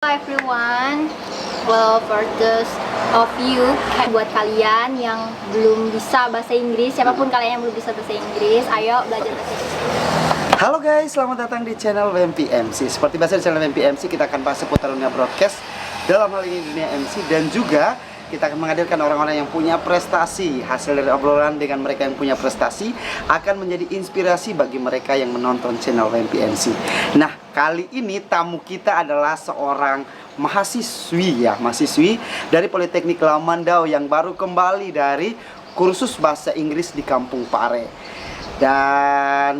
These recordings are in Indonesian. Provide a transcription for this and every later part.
Hello everyone, well for those of you, buat kalian yang belum bisa bahasa Inggris, siapapun kalian yang belum bisa bahasa Inggris, ayo belajar bahasa Inggris. Halo guys, selamat datang di channel WMPMC. Seperti biasa di channel WMPMC kita akan bahas seputar dunia broadcast, dalam hal ini dunia MC, dan juga kita akan menghadirkan orang-orang yang punya prestasi. Hasil dari obrolan dengan mereka yang punya prestasi akan menjadi inspirasi bagi mereka yang menonton channel WMPMC. Nah, kali ini tamu kita adalah seorang mahasiswi dari Politeknik Lamandau yang baru kembali dari kursus bahasa Inggris di Kampung Pare. Dan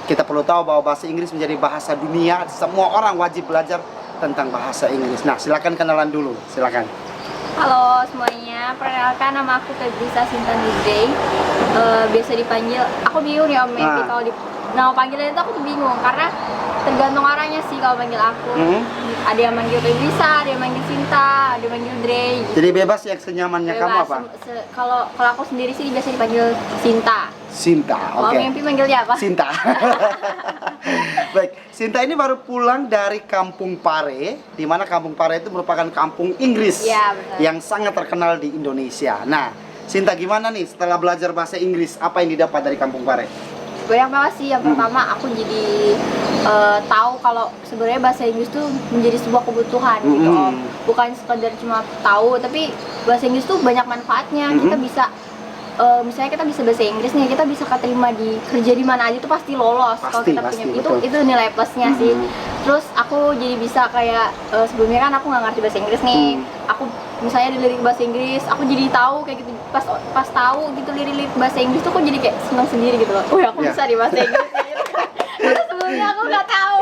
kita perlu tahu bahwa bahasa Inggris menjadi bahasa dunia. Semua orang wajib belajar tentang bahasa Inggris. Nah, silakan kenalan dulu, silakan. Halo semuanya, perkenalkan nama aku Febrisa Sintan Nidrey. Biasa dipanggil, aku bingung ya Om Meppi kalau di nama panggilan itu aku tuh bingung karena tergantung orangnya sih kalau manggil aku. Ada yang manggil Febrisa, ada yang manggil Sinta, ada yang manggil Drey. Jadi bebas ya, senyamannya Bebas. kamu apa? Kalau aku sendiri sih biasa dipanggil Sinta. Sinta, Kalau oke. Meppi manggilnya apa? Sinta. Baik, Sinta ini baru pulang dari Kampung Pare, di mana Kampung Pare itu merupakan kampung Inggris yang sangat terkenal di Indonesia. Nah, Sinta gimana nih setelah belajar bahasa Inggris? Apa yang didapat dari Kampung Pare? Banyak banget sih. Yang pertama aku jadi tahu kalau sebenarnya bahasa Inggris tuh menjadi sebuah kebutuhan gitu Om. Bukan sekedar cuma tahu, tapi bahasa Inggris tuh banyak manfaatnya. Kita bisa misalnya kita bisa bahasa Inggris nih, kita bisa keterima di kerja di mana aja tuh pasti lolos kalau kita punya itu nilai plusnya sih. Terus aku jadi bisa kayak sebelumnya kan aku nggak ngerti bahasa Inggris nih. Aku misalnya dilirik bahasa Inggris, aku jadi tahu kayak gitu. Pas tahu gitu lirik bahasa Inggris tuh aku jadi kayak senang sendiri gitu loh. Oh ya, aku bisa di bahasa Inggris kayak gitu. Terus sebelumnya aku nggak tahu.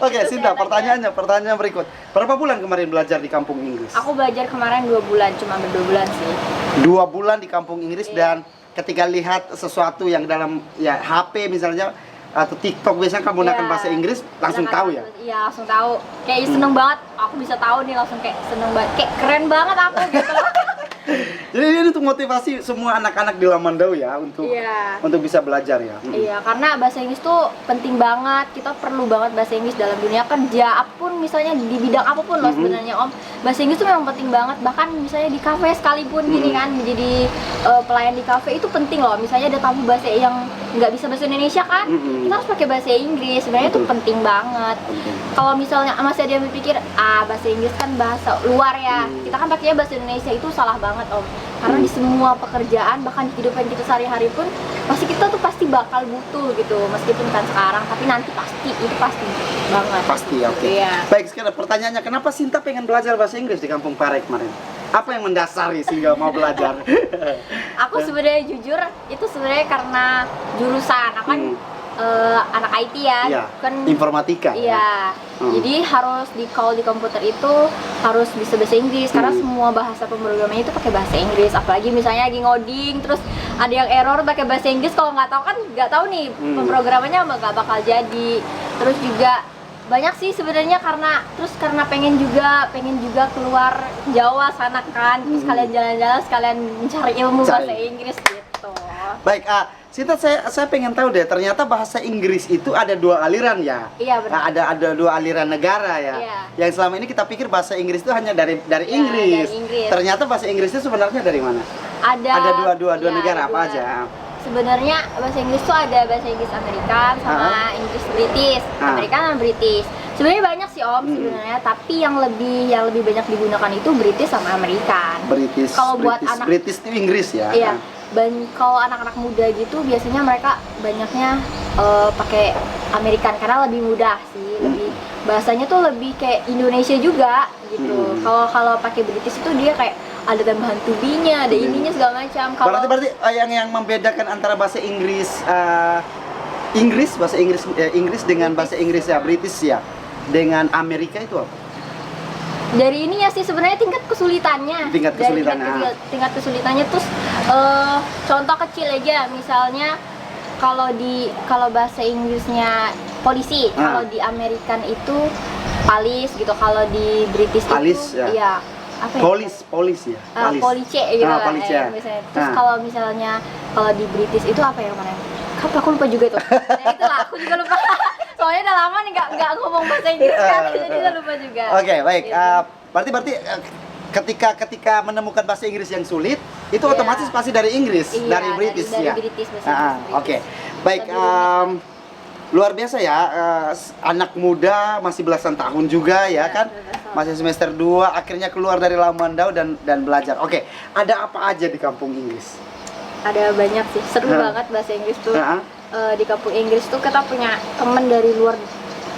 Oke, Sinta, pertanyaan berikut. Berapa bulan kemarin belajar di kampung Inggris? Aku belajar kemarin 2 bulan, cuma 2 bulan sih. 2 bulan di kampung Inggris. Dan ketika lihat sesuatu yang dalam ya HP misalnya atau TikTok biasanya kamu gunakan bahasa Inggris, langsung tahu ya? Iya, langsung tahu. Kayak seneng banget, aku bisa tahu nih, langsung kayak seneng banget, kayak keren banget aku gitu. Jadi ini untuk motivasi semua anak-anak di Lamandau ya untuk bisa belajar ya. Iya, karena bahasa Inggris tuh penting banget. Kita perlu banget bahasa Inggris dalam dunia kerja, apapun misalnya di bidang apapun loh sebenarnya Om. Bahasa Inggris tuh memang penting banget. Bahkan misalnya di kafe sekalipun gini kan, menjadi pelayan di kafe itu penting loh. Misalnya ada tamu bahasa yang nggak bisa bahasa Indonesia kan, kita harus pakai bahasa Inggris. Sebenarnya itu penting banget. Kalau misalnya masih ada yang berpikir, bahasa Inggris kan bahasa luar ya, kita kan pakainya bahasa Indonesia, itu salah banget Om. Karena di semua pekerjaan, bahkan di kehidupan kita sehari-hari pun kita tuh pasti bakal butuh gitu, meskipun kan sekarang, tapi nanti itu pasti banget. Pasti, oke. Iya. Baik, sekarang pertanyaannya, kenapa Sinta pengen belajar bahasa Inggris di Kampung Pare kemarin? Apa yang mendasari sehingga mau belajar? Aku sebenarnya jujur itu sebenarnya karena jurusan, aku kan anak IT ya, kan informatika. Iya. Jadi harus kalau di komputer itu harus bisa bahasa Inggris karena semua bahasa pemrogramannya itu pakai bahasa Inggris. Apalagi misalnya lagi ngoding terus ada yang error pakai bahasa Inggris, kalau nggak tahu kan nggak tahu nih pemrogramannya nggak bakal jadi. Terus juga banyak sih sebenarnya karena pengen juga keluar Jawa sana kan, terus kalian jalan-jalan sekalian mencari ilmu bahasa Inggris gitu. Baik, Sinta, saya pengen tahu deh, ternyata bahasa Inggris itu ada 2 aliran ya? Iya benar. Ada 2 aliran negara ya? Iya. Yang selama ini kita pikir bahasa Inggris itu hanya dari Inggris. Ternyata bahasa Inggris itu sebenarnya dari mana? Ada dua negara, apa aja? Sebenarnya bahasa Inggris tuh ada bahasa Inggris Amerika sama Inggris British. Amerika sama British. Sebenarnya banyak sih Om sebenarnya, tapi yang lebih banyak digunakan itu British sama American. Kalau buat anak British itu Inggris ya? Iya. Kalau anak-anak muda gitu biasanya mereka banyaknya pakai American karena lebih mudah sih, bahasanya tuh lebih kayak Indonesia juga gitu. Kalau pakai British itu dia kayak ada tambahan to be-nya, ada ininya segala macam. Berarti yang membedakan antara bahasa Inggris Inggris dengan bahasa Inggris ya British ya dengan Amerika itu apa? Dari ininya sih sebenarnya tingkat kesulitannya. Tingkat kesulitannya terus contoh kecil aja, misalnya kalau bahasa Inggrisnya polisi, kalau di American itu palis gitu, kalau di British palis, itu ya apa ya? Polis ya. Police gitu lah. Misalnya. Terus kalau misalnya di British itu apa ya kemarin? Aku lupa juga itu. Nah, itulah aku juga lupa. Soalnya udah lama nih nggak ngomong bahasa Inggris kan, jadi udah lupa juga. Oke, baik. Gitu. Berarti ketika menemukan bahasa Inggris yang sulit, itu Iya. otomatis pasti dari Inggris, Iya, dari British dari ya. British, bahasa Inggris Oke, British. baik. Lebih rumit, Luar biasa ya, anak muda masih belasan tahun juga ya Iya, kan, belasan tahun. masih semester 2, akhirnya keluar dari Lamandau dan belajar. Oke, ada apa aja di kampung Inggris? Ada banyak sih, seru Hah? banget bahasa Inggris tuh. Hah? Di kampung Inggris tuh kita punya temen dari luar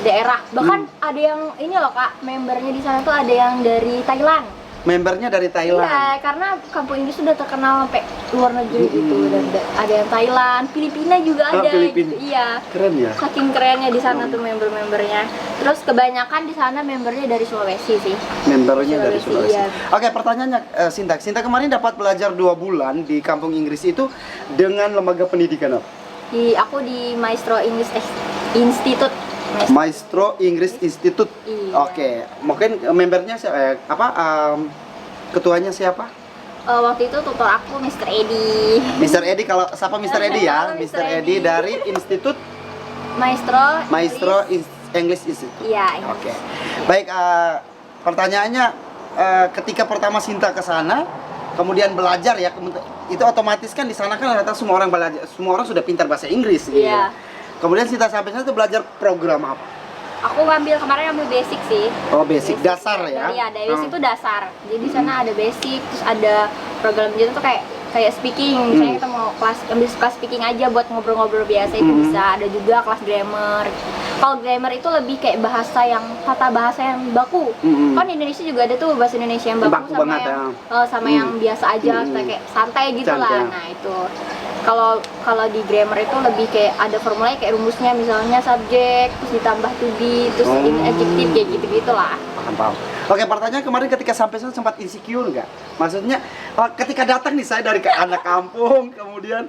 daerah. Bahkan ada yang ini loh kak, membernya di sana tuh ada yang dari Thailand. Membernya dari Thailand. Iya, karena kampung Inggris sudah terkenal sampai luar negeri gitu. Dan ada yang Thailand, Filipina juga Oh, ada. Filipina. Gitu. Iya. Keren ya. Saking kerennya di sana tuh member-membernya. Terus kebanyakan di sana membernya dari Sulawesi sih. Membernya dari Sulawesi. Sulawesi, iya. Oke, pertanyaannya Sinta. Sinta kemarin dapat belajar 2 bulan di kampung Inggris itu dengan lembaga pendidikan apa? Aku di Maestro English Institute. Maestro English Institute. Iya. Oke, mungkin membernya ketuanya siapa? Waktu itu tutor aku Mr. Edi. Mr. Edi, kalau siapa Mr. Edi ya? Halo, Mr. Mr. Edi Edi. dari Institut Maestro English Institute. Iya. Oke. Baik, pertanyaannya ketika pertama Sinta ke sana, kemudian belajar ya, itu otomatis kan di sana kan rata semua orang belajar, semua orang sudah pintar bahasa Inggris gitu. Iya. Kemudian Sinta sampai sana itu belajar program apa? Aku kemarin ngambil basic sih. Oh, basic dasar ya. Iya, basic itu dasar. Jadi di sana ada basic, terus ada program gitu tuh kayak speaking. Misalnya kita mau ambil kelas speaking aja buat ngobrol-ngobrol biasa itu bisa. Ada juga kelas grammar. Kalau grammar itu lebih kayak tata bahasa yang baku. Kan di Indonesia juga ada tuh bahasa Indonesia yang baku, Baku sama banget, yang sama yang biasa aja, kayak santai gitu Santai. lah. Nah, itu. Kalau di grammar itu lebih kayak ada formulanya kayak rumusnya, misalnya subjek terus ditambah to be terus ini adjective kayak gitu-gitu lah. Paham. Oke, pertanyaan kemarin ketika sampai sana sempat insecure nggak? Maksudnya ketika datang nih saya dari anak kampung, kemudian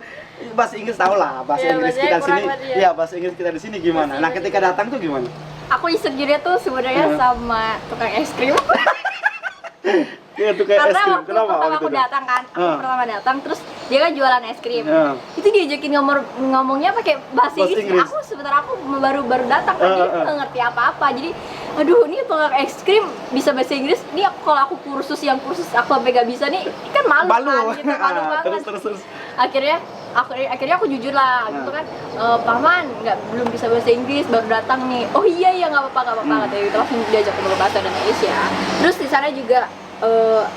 bahasa Inggris tahu lah, bahasa Iya, Inggris bahasanya kita di kurang sini, banget ya. iya bahasa Inggris kita di sini gimana? Nah, ketika datang tuh gimana? Aku insecure tuh sebenarnya sama tukang es krim. Iya tuh kayak es Karena krim. waktu Kenapa? pertama waktu aku itu? datang kan, pertama datang terus dia kan jualan es krim. Itu diajakin ngomongnya pakai bahasa Bahasa Inggris. Inggris. Aku baru datang kan, jadi nggak ngerti apa-apa. Jadi aduh, ini tukang es krim bisa bahasa Inggris. Ini kalau aku kursus aku sampai gak bisa nih, kan malu kan gitu, malu banget. Terus. Akhirnya aku jujur lah gitu kan, paman belum bisa bahasa Inggris, baru datang nih. Oh iya nggak apa-apa katanya gitu, langsung diajak ngobrol bahasa Indonesia. Terus di sana juga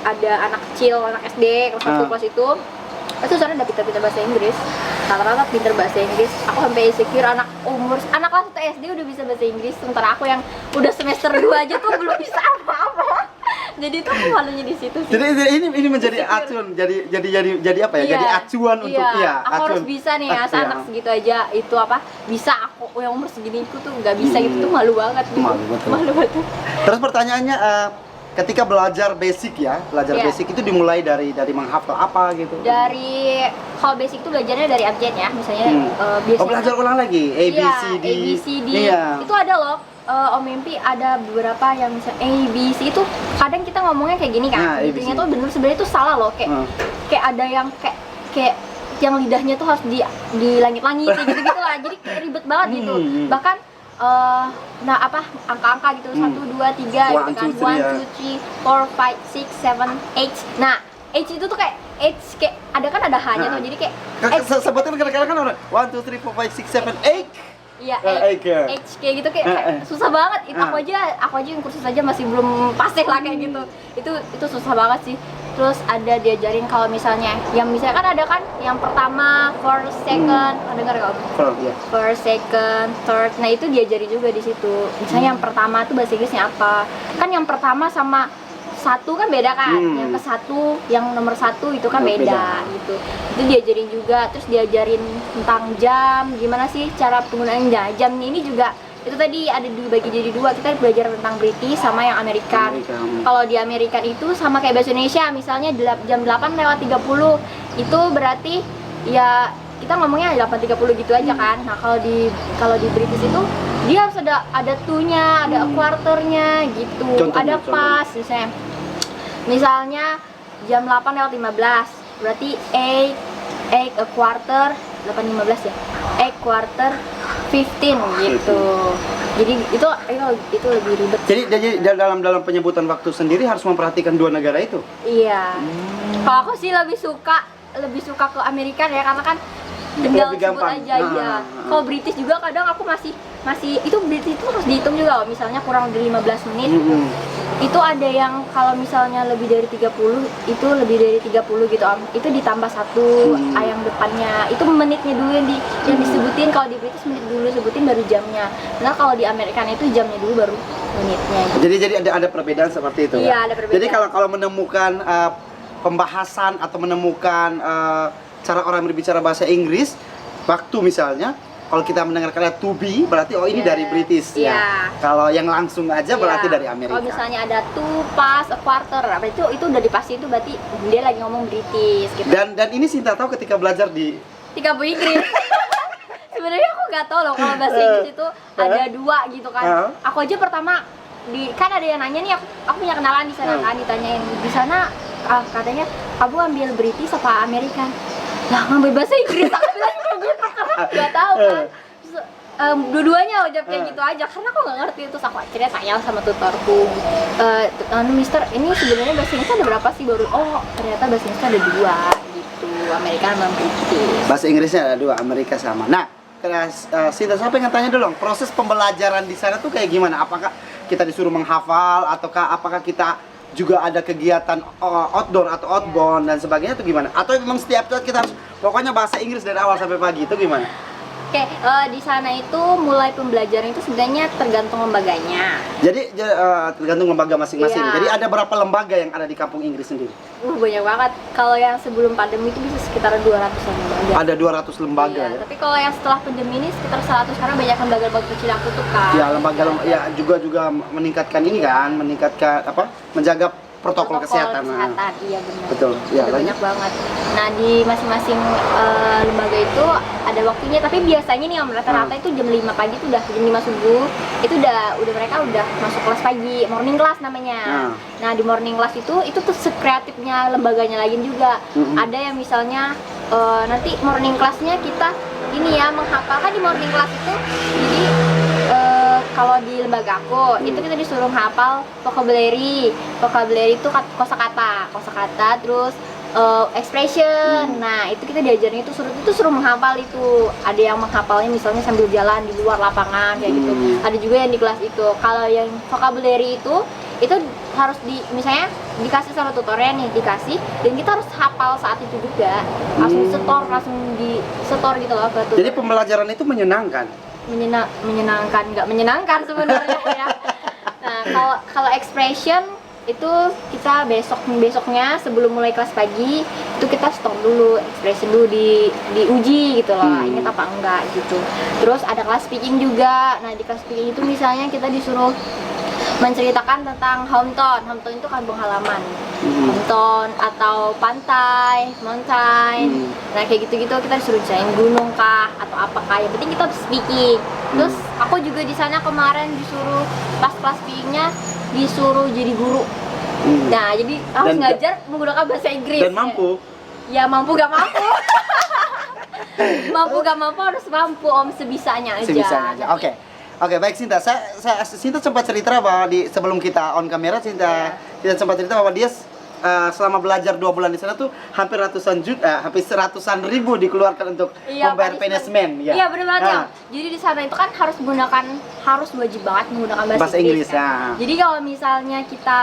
ada anak kecil, anak SD kelas 1 kelas itu sana udah pintar bahasa Inggris, rata-rata pintar bahasa Inggris. Aku sampai insecure anak kelas 1 SD udah bisa bahasa Inggris, sementara aku yang udah semester 2 aja tuh belum bisa apa-apa. Jadi itu aku malunya di situ sih. Jadi ini menjadi acuan, jadi apa ya? Iya. Jadi acuan untuk aku acuan. harus bisa nih ya, Iya. anak segitu aja itu apa bisa, aku yang umur segini tuh nggak bisa gitu tuh malu banget gitu. Malu betul. Malu betul. Terus pertanyaannya ketika belajar basic ya, Iya. basic itu dimulai dari menghafal apa gitu? Kalau basic tuh belajarnya dari abjad ya, misalnya biasanya belajar ulang lagi A B iya, C D. A, B, C, D. Iya. Itu ada loh, Om Mimpi ada beberapa yang misalnya A, B, C itu kadang kita ngomongnya kayak gini Nah, kan, A, B, C. intinya tuh bener sebenarnya tuh salah loh, kayak ada yang kayak yang lidahnya tuh harus di langit-langit kayak gitu-gitu lah, jadi kayak ribet banget gitu. Bahkan angka-angka gitu 1, 2, 3 gitu kan, 1, 2, 3, 4, 5, 6, 7, 8. Nah, H itu tuh kayak kayak ada H-nya tuh, jadi kayak Sebutin kadang-kadang kan orang 1, 2, 3, 4, 5, 6, 7, 8. iya, H H kayak gitu kayak susah banget. Itu aku aja yang kursus aja masih belum fasih lah kayak gitu. Itu susah banget sih. Terus ada diajarin kalau misalnya kan ada kan yang pertama, first, second, dengar nggak? First, second, third. Nah, itu diajari juga di situ. Misalnya yang pertama tuh bahasa Inggrisnya apa? Kan yang pertama sama satu kan beda kan, yang ke satu, yang nomor 1 itu kan beda gitu. Itu diajarin juga, terus diajarin tentang jam, gimana sih cara penggunaan jam ini juga. Itu tadi ada dibagi jadi 2, kita belajar tentang British sama yang American. Kalau di American itu sama kayak bahasa Indonesia, misalnya jam 8:30 itu berarti ya kita ngomongnya 8:30 gitu aja kan. Nah, kalau di British itu dia harus ada to-nya, ada quarter-nya gitu. Ada pas misalnya jam 8:15 berarti 8 a quarter 8:15 ya. 8 quarter 15 gitu. Jadi itu lebih ribet. Jadi dalam penyebutan waktu sendiri harus memperhatikan dua negara itu. Iya. Kalau aku sih lebih suka ke Amerika ya, karena kan tinggal Lebih sebut gampang. aja ya. Kalau British juga kadang aku masih itu British itu harus dihitung juga, kalau misalnya kurang dari 15 menit. Itu ada yang kalau misalnya lebih dari 30, itu lebih dari 30 gitu Om. Itu ditambah satu yang depannya. Itu menitnya dulu yang disebutin. Kalau di British menit dulu sebutin baru jamnya. Nah, kalau di Amerika itu jamnya dulu baru menitnya gitu. Jadi ada perbedaan seperti itu. Iya, ya? ada perbedaan. Jadi kalau menemukan pembahasan atau menemukan cara orang berbicara bahasa Inggris, waktu misalnya kalau kita mendengar kata to be berarti ini dari British ya. Kalau yang langsung aja berarti dari Amerika. Kalau misalnya ada two, pass, a quarter, apa itu udah dipasti itu berarti dia lagi ngomong British gitu. Dan ini Sinta tahu ketika belajar di Bu Inggris. Sebenarnya aku nggak tahu loh kalau bahasa Inggris itu ada dua gitu kan. Aku aja pertama kan ada yang nanya nih, aku punya kenalan di sana kan, ditanyain di sana katanya kamu ambil British apa American? Lah ngambil bahasa Inggris, aku bilang kayak gitu karena nggak tahu kan. Terus, dua-duanya aku jawab kayak gitu aja karena aku nggak ngerti. Terus aku akhirnya tanya sama tutorku, Mister ini sebenarnya bahasa Inggris ada berapa sih? Baru ternyata bahasa Inggris ada dua gitu, Amerika sama British. bahasa Inggrisnya ada dua, Amerika sama. Nah, Sinta saya pengen tanya dulu, proses pembelajaran di sana tuh kayak gimana? Apakah kita disuruh menghafal ataukah apakah kita juga ada kegiatan outdoor atau outbound dan sebagainya itu gimana? Atau memang setiap saat kita harus pokoknya bahasa Inggris dari awal sampai pagi itu gimana? Oke, di sana itu mulai pembelajaran itu sebenarnya tergantung lembaganya. Jadi tergantung lembaga masing-masing. Iya. Jadi ada berapa lembaga yang ada di kampung Inggris sendiri? Banyak banget. Kalau yang sebelum pandemi itu bisa sekitar 200-an lembaga. Ada 200 lembaga Iya, ya. tapi kalau yang setelah pandemi ini sekitar 100 karena banyak lembaga kecil yang tutup kan. Ya, lembaga ya juga meningkatkan ini kan, meningkatkan menjaga protokol kesehatan. Iya benar. Betul. Ya, Udah banyak banget. Nah, di masing-masing lembaga itu ada waktunya, tapi biasanya nih Om, rata-rata itu jam 5 pagi itu udah jam 5 subuh. Itu udah mereka udah masuk kelas pagi, morning class namanya. Nah, di morning class itu tuh sekreatifnya lembaganya lain juga. Ada yang misalnya nanti morning classnya kita ini ya menghafal kan di morning class itu. Jadi kalau di lembaga aku itu kita disuruh hafal vocabulary itu kosakata terus expression. Nah, itu kita diajarin itu suruh menghafal itu. Ada yang menghafalnya misalnya sambil jalan di luar lapangan kayak gitu. Ada juga yang di kelas itu. Kalau yang vocabulary itu harus misalnya dikasih sama tutornya nih, dikasih dan kita harus hafal saat itu juga. Langsung di setor gitu loh ke tutor. Jadi pembelajaran itu menyenangkan. Menyenangkan, nggak menyenangkan sebenarnya ya. Nah, kalau expression itu kita besoknya sebelum mulai kelas pagi itu kita stop dulu, expression dulu diuji gitu loh, ingat apa enggak gitu. Terus ada kelas speaking juga. Nah, di kelas speaking itu misalnya kita disuruh menceritakan tentang hometown itu kampung halaman, hometown atau pantai, mountain. Nah, kayak gitu-gitu kita disuruh ceritain gunung kah atau apakah, yang penting kita speaking. Terus aku juga di sana kemarin disuruh pas kelas speakingnya disuruh jadi guru. Nah, jadi harus ngajar menggunakan bahasa Inggris. Dan mampu? Ya mampu gak mampu. Mampu gak mampu harus mampu Om, sebisanya aja. Sebisanya aja. Oke, baik Sinta. Sinta sempat cerita bahwa sebelum kita on kamera Sinta sempat cerita bahwa dia selama belajar 2 bulan di sana tuh hampir hampir seratusan ribu dikeluarkan untuk membayar punishment. Iya, benar banget ya. Jadi di sana itu kan harus wajib banget menggunakan bahasa Inggris. Kan? Jadi kalau misalnya kita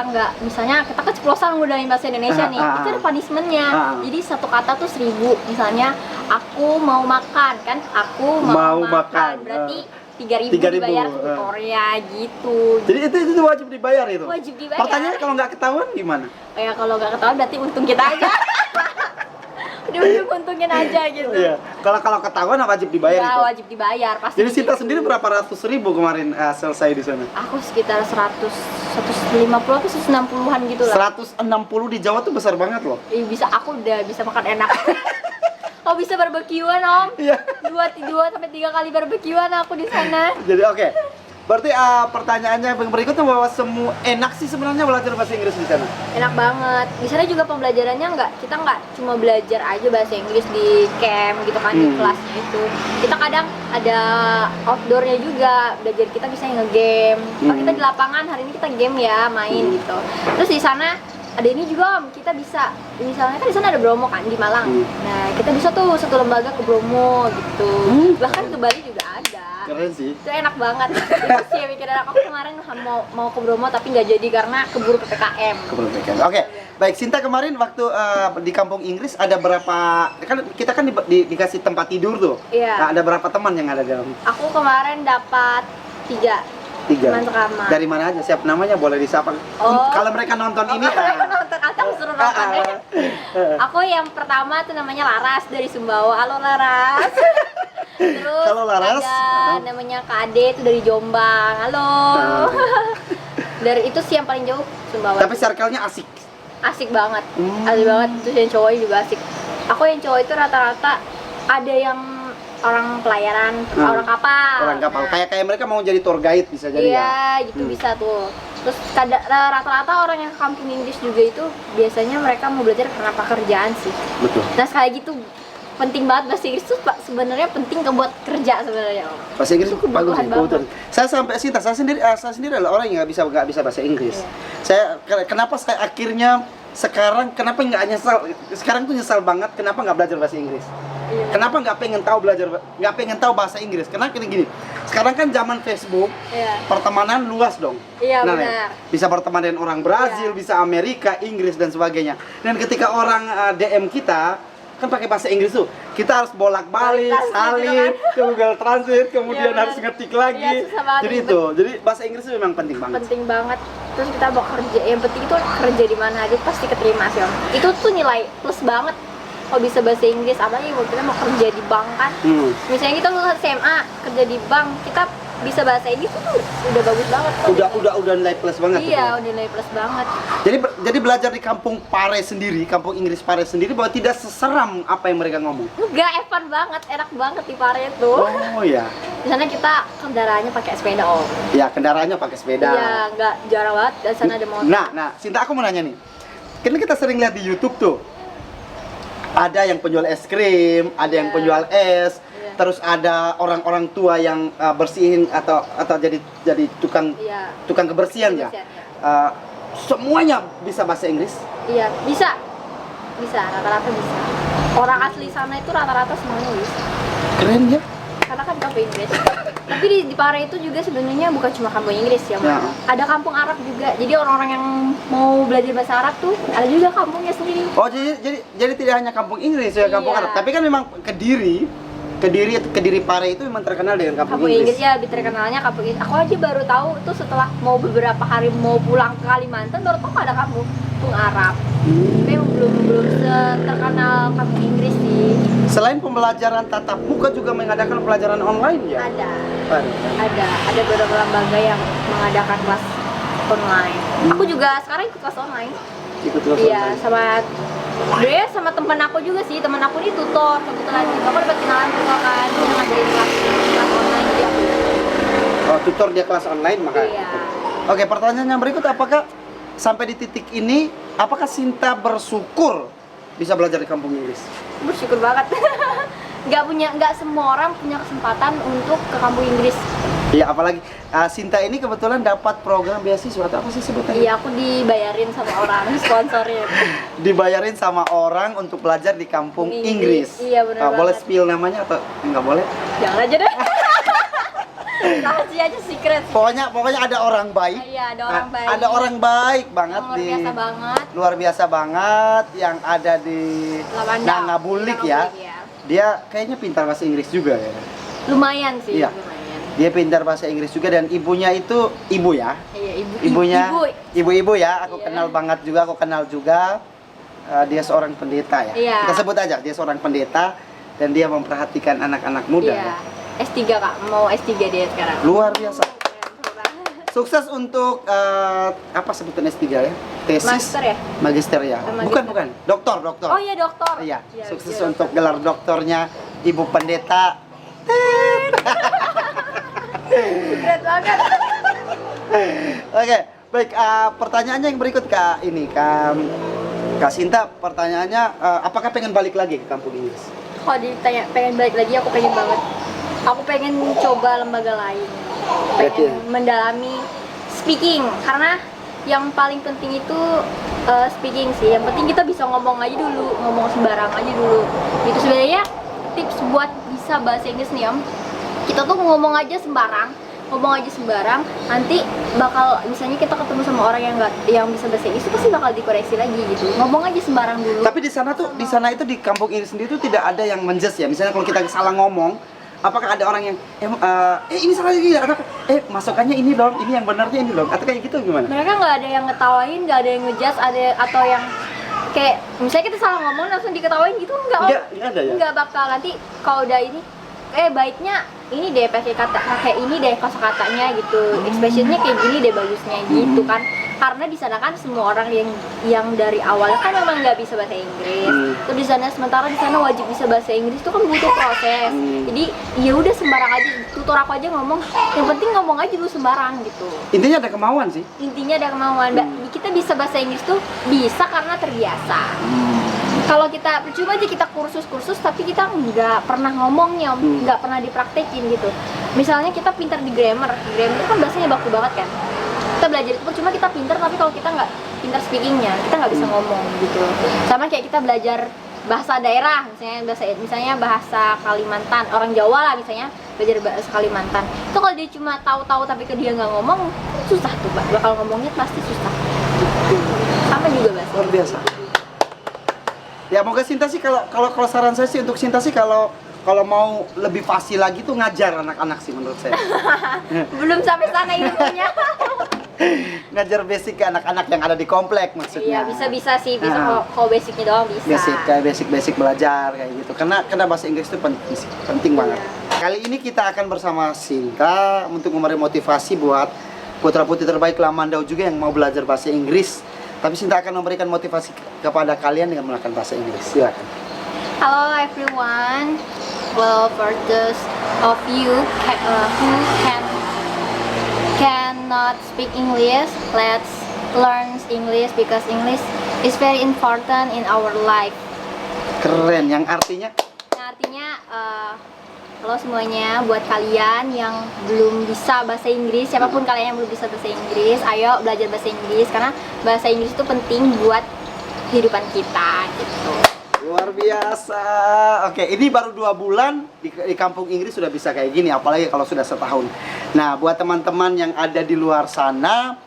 kita keceplosan menggunakan bahasa Indonesia nih, itu ada punishmentnya. Jadi satu kata tuh 1.000. Misalnya aku mau makan kan, aku mau makan. Berarti 3.000 dibayar ke Korea gitu. Jadi itu wajib dibayar itu? Wajib dibayar. Pertanyaannya kalau nggak ketahuan gimana? Ya kalau nggak ketahuan berarti untung kita aja. Udah untungin aja gitu. Iya. Kalau ketahuan wajib dibayar itu? Ya wajib dibayar pasti. Jadi Sinta sendiri berapa ratus ribu kemarin selesai di sana? Aku sekitar 150 atau 160-an gitu lah. 160 di Jawa tuh besar banget loh. Aku udah bisa makan enak. Oh, bisa barbekyuan Om? Iya. 2 sampai 3 kali barbekyuan aku di sana. Jadi oke. Berarti pertanyaannya yang berikutnya bahwa semua enak sih sebenarnya belajar bahasa Inggris di sana. Enak banget. Di sana juga pembelajarannya kita nggak cuma belajar aja bahasa Inggris di camp gitu kan, di kelasnya itu. Kita kadang ada outdoornya juga, belajar kita bisa nge-game. Kalau kita di lapangan, hari ini kita game ya, main gitu. Terus di sana ada ini juga Om, kita bisa, misalnya kan di sana ada Bromo kan di Malang. Nah, kita bisa tuh satu lembaga ke Bromo gitu. Bahkan ke Bali juga ada. Keren sih. Itu enak banget. Itu sih yang bikin aku kemarin mau ke Bromo tapi nggak jadi karena keburu PPKM. Oke. Baik, Sinta kemarin waktu di kampung Inggris ada berapa, kan kita kan dikasih tempat tidur tuh. Iya. Nah, ada berapa teman yang ada dalam? Aku kemarin dapat 3 Tiga. teman sekamar. Dari mana aja? Siapa namanya? Boleh disapa. Oh. Kalau mereka nonton ini. Mereka nonton atau suruh nonton ya. Aku yang pertama tuh namanya Laras dari Sumbawa. Halo Laras. Terus Halo, Laras. ada namanya Kak Ade itu dari Jombang. Halo. Dari itu sih yang paling jauh Sumbawa. Tapi circle-nya asik. Asik banget. Asik banget. Terus yang cowok juga asik. Aku yang cowok itu rata-rata ada yang orang pelayaran, orang kapal. Orang kapal. Nah, Kayak mereka mau jadi tour guide bisa jadi ya. iya, gitu bisa tuh. Terus rata-rata orang yang ke kampung Inggris juga itu biasanya mereka mau belajar karena pekerjaan sih. Betul. Nah, sekali gitu penting banget bahasa Inggris tuh sebenarnya penting buat kerja sebenarnya. Bahasa Inggris Itu bagus kebutuhan sih, banget. kebutuhan. Saya sendiri adalah orang yang nggak bisa bahasa Inggris. Iya. Kenapa saya akhirnya sekarang kenapa nggak nyesal? Sekarang tuh nyesal banget kenapa nggak belajar bahasa Inggris. Iya. Kenapa nggak pengen tahu bahasa Inggris? Karena gini. Sekarang kan zaman Facebook, Iya. pertemanan luas dong. Iya, Nah, benar. bisa berteman dengan orang Brazil, Iya. bisa Amerika, Inggris dan sebagainya. Dan ketika orang DM kita kan pakai bahasa Inggris tuh, kita harus bolak-balik, Translate salin gitu ke Google Translate, kemudian Iya, harus benar. ngetik lagi. Iya, susah banget, Jadi ribet. itu, jadi bahasa Inggris itu memang penting banget. Penting banget. Terus kita mau kerja, yang penting itu kerja di mana aja pasti keterima sih Om. Itu tuh nilai plus banget kalau bisa bahasa Inggris. Apalagi kalau kita mau kerja di bank kan. Misalnya kita lulus SMA kerja di bank, kita bisa bahasa Inggris tuh udah bagus banget tuh. Udah nilai plus banget. Iya, udah nilai plus banget. Jadi belajar di kampung Pare sendiri, kampung Inggris Pare sendiri bahwa tidak seseram apa yang mereka ngomong. Enggak, fun banget, enak banget di Pare tuh. Oh iya. Di sana kita kendaraannya pakai sepeda Om. Ya, kendaraannya pakai sepeda. Iya, enggak jarang banget. Di sana ada motor. Nah, Sinta aku mau nanya nih. Kan kita sering lihat di YouTube tuh. Ada yang penjual es krim, ada yang Iya. penjual es, Iya. terus ada orang-orang tua yang bersihin atau jadi tukang Iya. kebersihan ya. Kebersihan, iya. Semuanya bisa bahasa Inggris. Iya, bisa. Bisa, rata-rata bisa. Orang asli sana itu rata-rata semuanya bisa. Keren ya. Karena kan kampung Inggris. Tapi di Pare itu juga sebenarnya bukan cuma kampung Inggris ya, Ya. ada kampung Arab juga. Jadi orang-orang yang mau belajar bahasa Arab tuh ada juga kampungnya sendiri. Oh, jadi tidak hanya kampung Inggris ya, kampung Iya. Arab. Tapi kan memang Kediri Pare itu memang terkenal dengan kampung Kampung Inggris. Inggris ya, lebih terkenalnya kampung Inggris. Aku aja baru tahu tuh setelah mau beberapa hari mau pulang ke Kalimantan baru tahu ada kampung Arab. Tapi emang belum terkenal kampung Inggris sih. Selain pembelajaran tatap muka juga mengadakan pelajaran online ya? Ada beberapa lembaga yang mengadakan kelas online. Aku juga sekarang ikut kelas online. Ikut kelas Iya, online. sama teman aku juga sih. Teman aku ini tutor kebetulan juga. Aku dapat kenalan tutor kan, yang ngadain kelas online jadi aku. Oh, tutor dia kelas online makanya. Iya. Oke, pertanyaan yang berikut, apakah sampai di titik ini apakah Sinta bersyukur bisa belajar di kampung Inggris? Bersyukur banget. Nggak semua orang punya kesempatan untuk ke kampung Inggris. Iya, apalagi Sinta ini kebetulan dapat program beasiswa atau apa sih sebutannya? Iya, aku dibayarin sama orang sponsorin. Dibayarin sama orang untuk belajar di kampung Inggris. Iya, benar Boleh banget. spill namanya atau nggak boleh? Jangan aja deh. Rahasia aja, secret. Pokoknya ada orang baik. Iya, ada orang baik. Ada orang baik banget Luar biasa banget. luar biasa banget yang ada di Lavanda. Nangabulik ya. Dia kayaknya pintar bahasa Inggris juga ya. Lumayan sih, Iya. lumayan. Dia pintar bahasa Inggris juga dan ibunya itu ibu ya. Iya, Ibunya ibu-ibu ya. Aku Iya. kenal banget juga, aku kenal juga. Dia seorang pendeta ya. Iya. Kita sebut aja dia seorang pendeta dan dia memperhatikan anak-anak muda Iya. ya. S3 Kak, mau S3 dia sekarang. Luar biasa. Sukses untuk apa sebutan S3 ya? Tesis, Master ya? magister ya. Magister. Bukan. Doktor. Oh iya, dokter. Iya, Iya, sukses iya, untuk gelar doktornya Ibu Pendeta. Secret banget. Oke, baik. Pertanyaannya yang berikut Kak ini, Kak Sinta. Pertanyaannya, apakah pengen balik lagi ke kampung Inggris? Kalau ditanya pengen balik lagi, aku pengen banget. Aku pengen coba lembaga lain. Pengen mendalami speaking, karena yang paling penting itu speaking sih. Yang penting kita bisa ngomong aja dulu, ngomong sembarang aja dulu. Itu sebenarnya tips buat bisa bahasa Inggris nih Om. Kita tuh ngomong aja sembarang, nanti bakal misalnya kita ketemu sama orang yang bisa bahasa Inggris itu pasti bakal dikoreksi lagi gitu. Ngomong aja sembarang dulu. Tapi di sana itu di kampung Inggris sendiri itu tidak ada yang menjudge ya. Misalnya kalau kita salah ngomong, apakah ada orang yang ini salah lagi atau masukannya ini dong, ini yang benarnya ini dong, atau kayak gitu gimana? Mereka nggak ada yang ngetawain, nggak ada yang ngejudge, atau yang kayak misalnya kita salah ngomong langsung diketawain gitu, nggak ada ya? Nggak bakal. Nanti kalau udah ini baiknya ini deh pakai kata kayak ini deh kosakatanya gitu, expressionnya kayak gini deh bagusnya gitu kan. Karena di sana kan semua orang yang dari awal kan memang nggak bisa bahasa Inggris. Terus sementara di sana wajib bisa bahasa Inggris itu kan butuh proses. Jadi ya udah sembarang aja, tutor aku aja ngomong, yang penting ngomong aja dulu sembarang gitu. Intinya ada kemauan sih. Intinya ada kemauan. Kita bisa bahasa Inggris tuh bisa karena terbiasa. Kalau kita percuma aja kita kursus tapi kita nggak pernah ngomongnya, nggak pernah dipraktekin gitu. Misalnya kita pintar di grammar itu kan bahasanya baku banget kan. Kita belajar itu cuma kita pintar, tapi kalau kita nggak pintar speakingnya, kita nggak bisa ngomong gitu. Sama kayak kita belajar bahasa daerah, misalnya bahasa Kalimantan, orang Jawa lah misalnya belajar bahasa Kalimantan. Itu kalau dia cuma tahu-tahu tapi dia nggak ngomong, susah tuh, bakal ngomongnya pasti susah. Sama juga bahasa. Luar biasa. Ya moga Sinta sih kalau saran saya sih untuk Sinta sih kalau mau lebih fasih lagi tuh ngajar anak-anak sih menurut saya. Belum sampai sana ilmunya. Ngajar basic ke anak-anak yang ada di komplek maksudnya. Iya, bisa sih, kalau basicnya doang bisa. Basic belajar kayak gitu. Karena bahasa Inggris itu penting banget. Kali ini kita akan bersama Sinta untuk memberi motivasi buat putra-putri terbaik Lamandau juga yang mau belajar bahasa Inggris. Tapi Sinta akan memberikan motivasi kepada kalian dengan menggunakan bahasa Inggris. Silakan. Hello everyone. Well, for those of you who cannot speak English, let's learn English because English is very important in our life. Keren, yang artinya? Halo semuanya, buat kalian yang belum bisa bahasa Inggris, siapapun kalian yang belum bisa bahasa Inggris, ayo belajar bahasa Inggris karena bahasa Inggris itu penting buat kehidupan kita gitu. Luar biasa. Oke, ini baru 2 bulan di kampung Inggris sudah bisa kayak gini, apalagi kalau sudah setahun. Nah, buat teman-teman yang ada di luar sana,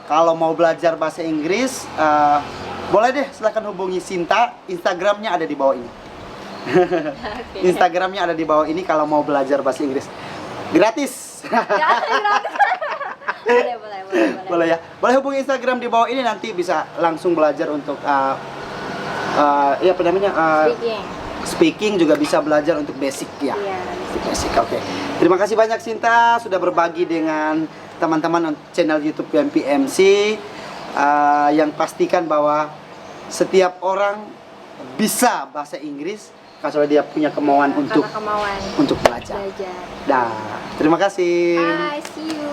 kalau mau belajar bahasa Inggris, boleh deh silahkan hubungi Sinta. Instagramnya ada di bawah ini. Instagramnya ada di bawah ini kalau mau belajar bahasa Inggris. Gratis. Boleh ya. Boleh hubungi Instagram di bawah ini, nanti bisa langsung belajar untuk speaking juga bisa belajar untuk basic ya. Basic. Oke. Terima kasih banyak Sinta sudah berbagi dengan teman-teman channel YouTube WMPMC, yang pastikan bahwa setiap orang bisa bahasa Inggris kalau dia punya kemauan untuk belajar. Dah. Terima kasih. Bye, see you.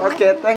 Oke, thank